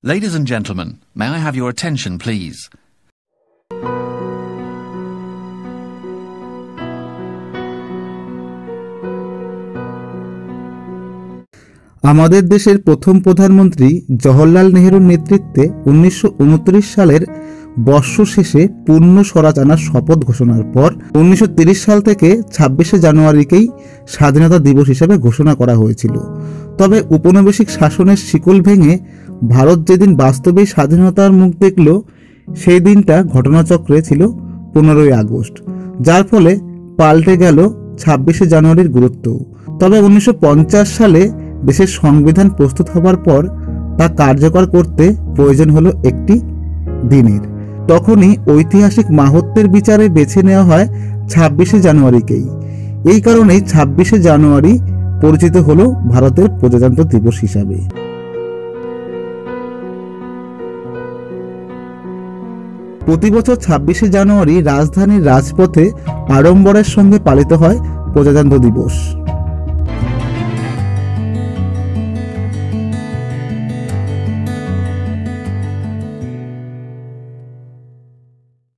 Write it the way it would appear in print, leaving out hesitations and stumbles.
Ladies and gentlemen, may I have your attention, please? আমাদের দেশের প্রথম প্রধানমন্ত্রী জওহরলাল নেহরুর নেতৃত্বে 1929 সালের বর্ষ শেষে পূর্ণ স্বরাজ আনার শপথ ঘোষণার পর 1930 সাল থেকে 26শে জানুয়ারিকেই স্বাধীনতা দিবস হিসেবে ঘোষণা করা হয়েছিল। তবে উপনিবেশিক শাসনের শিকল ভেঙে ভারত যেদিন বাস্তবেই স্বাধীনতার মুখ দেখল, সেই দিনটা ঘটনাচক্রে ছিল 15ই আগস্ট, যার ফলে পাল্টে গেল 26শে জানুয়ারির গুরুত্ব। তবে 1950 সালে দেশের সংবিধান প্রস্তুত হবার পর তা কার্যকর করতে প্রয়োজন হলো একটি দিনের। তখনই ঐতিহাসিক মাহাত্ম্যের বিচারে বেছে নেওয়া হয় 26শে জানুয়ারিকেই। এই কারণেই 26শে জানুয়ারি পরিচিত হলো ভারতের প্রজাতন্ত্র দিবস হিসাবে। প্রতি বছর 26শে জানুয়ারি রাজধানীর রাজপথে আড়ম্বরের সঙ্গে পালিত হয় প্রজাতন্ত্র দিবস।